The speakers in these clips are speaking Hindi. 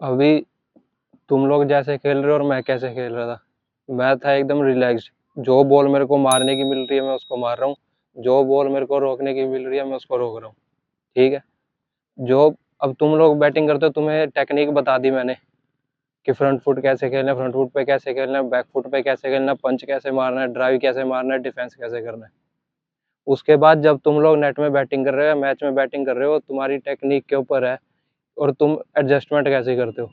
अभी तुम लोग जैसे खेल रहे हो और मैं कैसे खेल रहा था, मैं था एकदम रिलैक्स्ड। जो बॉल मेरे को मारने की मिल रही है मैं उसको मार रहा हूँ, जो बॉल मेरे को रोकने की मिल रही है मैं उसको रोक रहा हूँ। ठीक है। जो अब तुम लोग बैटिंग करते हो, तुम्हें टेक्निक बता दी मैंने कि फ्रंट फुट कैसे खेलना है, फ्रंट फुट पे कैसे खेलना है, बैक फुट पे कैसे खेलना है, पंच कैसे मारना है, ड्राइव कैसे मारना है, डिफेंस कैसे करना है। उसके बाद जब तुम लोग नेट में बैटिंग कर रहे हो, मैच में बैटिंग कर रहे हो, तुम्हारी टेक्निक के ऊपर है और तुम एडजस्टमेंट कैसे करते हो।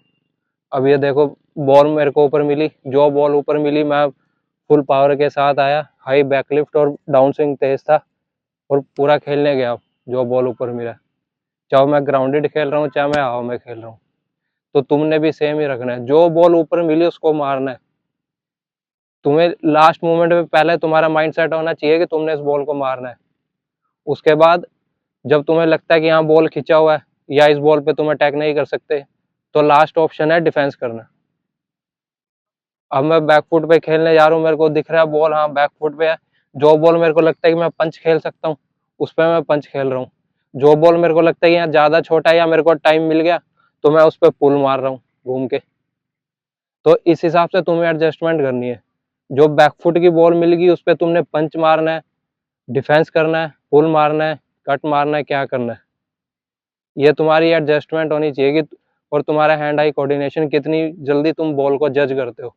अब ये देखो, बॉल मेरे को ऊपर मिली, जो बॉल ऊपर मिली मैं फुल पावर के साथ आया, हाई बैकलिफ्ट और डाउन स्विंग तेज था और पूरा खेलने गया जो बॉल ऊपर मिला। चाहे मैं ग्राउंडेड खेल रहा हूँ चाहे मैं हवा में खेल रहा हूँ, तो तुमने भी सेम ही रखना है, जो बॉल ऊपर मिली उसको मारना है। तुम्हें लास्ट मोमेंट में पहले तुम्हारा माइंड सेट होना चाहिए कि तुमने इस बॉल को मारना है। उसके बाद जब तुम्हें लगता है कि हाँ बॉल खिंचा हुआ है या इस बॉल पे तुम अटैक नहीं कर सकते, तो लास्ट ऑप्शन है डिफेंस करना। अब मैं बैकफुट पे खेलने जा रहा हूँ, मेरे को दिख रहा है बॉल हाँ बैकफुट पे है, जो बॉल मेरे को लगता है कि मैं पंच खेल सकता हूँ उस पर मैं पंच खेल रहा हूँ। जो बॉल मेरे को लगता है कि यहाँ ज्यादा छोटा है या मेरे को टाइम मिल गया, तो मैं उस पर पुल मार रहा हूँ घूम के। तो इस हिसाब से तुम्हें एडजस्टमेंट करनी है। जो बैकफुट की बॉल मिल गई उस पर तुमने पंच मारना है, डिफेंस करना है, पुल मारना है, कट मारना है, क्या करना है। ये तुम्हारी एडजस्टमेंट होनी चाहिए कि और तुम्हारा हैंड आई कोऑर्डिनेशन कितनी जल्दी तुम बॉल को जज करते हो।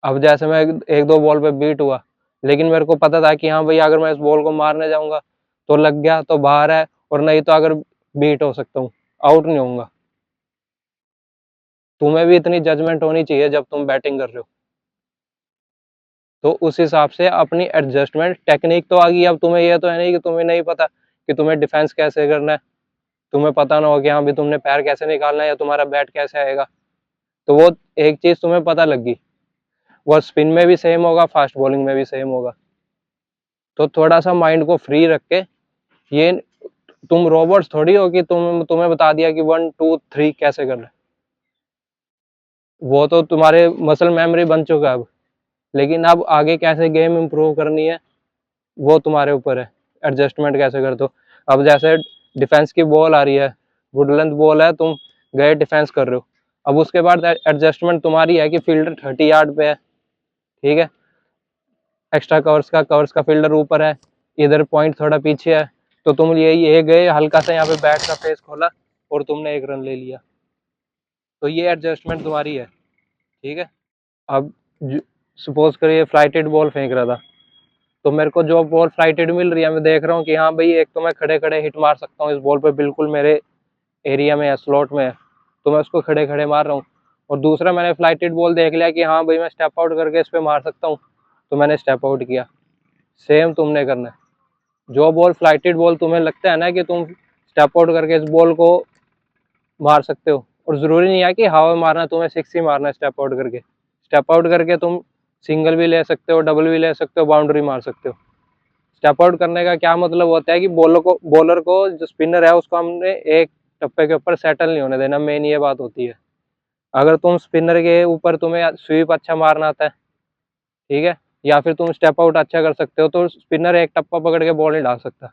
अब जैसे मैं एक दो बॉल पे बीट हुआ, लेकिन मेरे को पता था कि हाँ भाई अगर मैं इस बॉल को मारने जाऊंगा तो लग गया तो बाहर है, और नहीं तो अगर बीट हो सकता हूँ, आउट नहीं होऊंगा। तुम्हें भी इतनी जजमेंट होनी चाहिए जब तुम बैटिंग कर रहे हो। तो उस हिसाब से अपनी एडजस्टमेंट टेक्निक तो आ गई, अब तुम्हें यह तो है नहीं कि तुम्हें नहीं पता कि तुम्हें डिफेंस कैसे करना है, तुम्हें पता ना हो कि हाँ भी तुमने पैर कैसे निकालना है या तुम्हारा बैट कैसे आएगा। तो वो एक चीज तुम्हें पता लग गई, वो स्पिन में भी सेम होगा, फास्ट बॉलिंग में भी सेम होगा। तो थोड़ा सा माइंड को फ्री रख के, ये तुम रोबोट्स थोड़ी हो कि तुम्हें बता दिया कि 1 2 3 कैसे करना है। वो तो तुम्हारे मसल मेमोरी बन चुका है अब, लेकिन अब आगे कैसे गेम इंप्रूव करनी है वो तुम्हारे ऊपर है, एडजस्टमेंट कैसे करते हो। अब जैसे डिफेंस की बॉल आ रही है, गुड लेंथ बॉल है, तुम गए डिफेंस कर रहे हो, अब उसके बाद एडजस्टमेंट तुम्हारी है कि फील्डर 30 यार्ड पे है। ठीक है। एक्स्ट्रा कवर्स का फील्डर ऊपर है, इधर पॉइंट थोड़ा पीछे है, तो तुम ये गए हल्का सा यहाँ पे बैट का फेस खोला और तुमने एक रन ले लिया। तो ये एडजस्टमेंट तुम्हारी है। ठीक है। अब सपोज करिए फ्लाइटेड बॉल फेंक रहा था, तो मेरे को जो बॉल फ्लाइटेड मिल रही है मैं देख रहा हूँ कि हाँ भाई एक तो मैं खड़े खड़े हिट मार सकता हूँ इस बॉल पे, बिल्कुल मेरे एरिया में है, स्लॉट में है, तो मैं उसको खड़े खड़े मार रहा हूँ। और दूसरा मैंने फ्लाइटेड बॉल देख लिया कि हाँ भाई मैं स्टेप आउट करके इस पर मार सकता हूँ, तो मैंने स्टेप आउट किया। सेम तुमने करना है। जो बॉल फ्लाइटेड बॉल तुम्हें लगता है ना कि तुम स्टेप आउट करके इस बॉल को मार सकते हो, और जरूरी नहीं है कि हवा में मारना, तुम्हें सिक्स ही मारना है स्टेप आउट करके। स्टेप आउट करके तुम सिंगल भी ले सकते हो, डबल भी ले सकते हो, बाउंड्री मार सकते हो। स्टेप आउट करने का क्या मतलब होता है कि बॉलर को जो स्पिनर है उसको हमने एक टप्पे के ऊपर सेटल नहीं होने देना, मेन ये बात होती है। अगर तुम स्पिनर के ऊपर तुम्हें स्वीप अच्छा मारना आता है, ठीक है, या फिर तुम स्टेप आउट अच्छा कर सकते हो, तो स्पिनर एक टप्पा पकड़ के बॉल नहीं डाल सकता।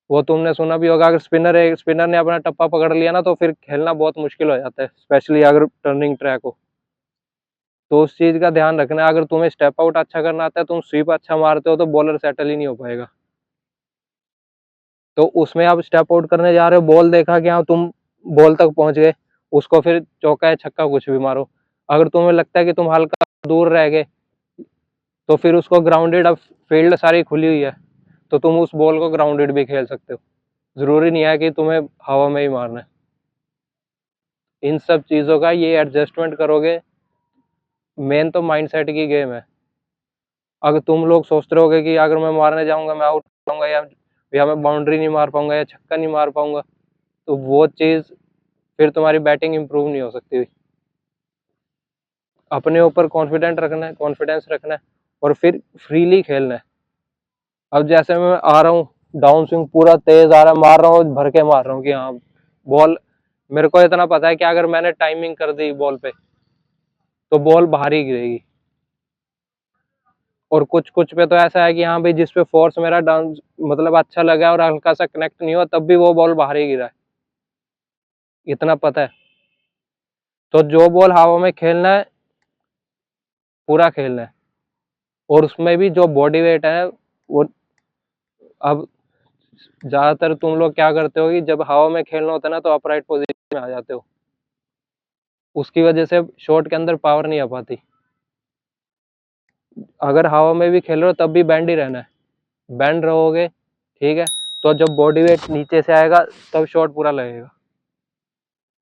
वो तुमने सुना भी होगा, अगर स्पिनर ने अपना टप्पा पकड़ लिया ना तो फिर खेलना बहुत मुश्किल हो जाता है, स्पेशली अगर टर्निंग ट्रैक हो। तो उस चीज का ध्यान रखना है, अगर तुम्हें स्टेप आउट अच्छा करना आता है, तुम स्वीप अच्छा मारते हो, तो बॉलर सेटल ही नहीं हो पाएगा। तो उसमें आप स्टेप आउट करने जा रहे हो, बॉल देखा कि हाँ तुम बॉल तक पहुंच गए, उसको फिर चौका या छक्का कुछ भी मारो। अगर तुम्हें लगता है कि तुम हल्का दूर रह गए, तो फिर उसको ग्राउंडेड, अब फील्ड सारी खुली हुई है, तो तुम उस बॉल को ग्राउंडेड भी खेल सकते हो। जरूरी नहीं है कि तुम्हें हवा में ही मारना है। इन सब चीजों का ये एडजस्टमेंट करोगे, मेन तो माइंडसेट की गेम है। अगर तुम लोग सोचते रहोगे कि अगर मैं मारने जाऊंगा मैं आउट पाऊंगा, या मैं बाउंड्री नहीं मार पाऊंगा या छक्का नहीं मार पाऊंगा, तो वो चीज फिर तुम्हारी बैटिंग इंप्रूव नहीं हो सकती। अपने ऊपर कॉन्फिडेंट रखना है, कॉन्फिडेंस रखना है, और फिर फ्रीली खेलना है। अब जैसे मैं आ रहा हूँ, डाउन स्विंग पूरा तेज आ रहा है, मार रहा हूँ, भर के मार रहा हूँ कि हाँ बॉल, मेरे को इतना पता है कि अगर मैंने टाइमिंग कर दी बॉल पे तो बॉल बाहर ही गिरेगी। और कुछ कुछ पे तो ऐसा है कि हाँ भाई जिस पे फोर्स मेरा डाउन मतलब अच्छा लगा और हल्का सा कनेक्ट नहीं हुआ, तब भी वो बॉल बाहर ही गिरा है। इतना पता है। तो जो बॉल हवा में खेलना है पूरा खेलना है, और उसमें भी जो बॉडी वेट है वो, अब ज्यादातर तुम लोग क्या करते हो कि जब हवा में खेलना होता है ना तो अपराइट पोजीशन में आ जाते हो, उसकी वजह से शॉट के अंदर पावर नहीं आ पाती। अगर हवा में भी खेल रहे हो तब भी बैंड ही रहना है, बैंड रहोगे ठीक है, तो जब बॉडी वेट नीचे से आएगा तब शॉट पूरा लगेगा।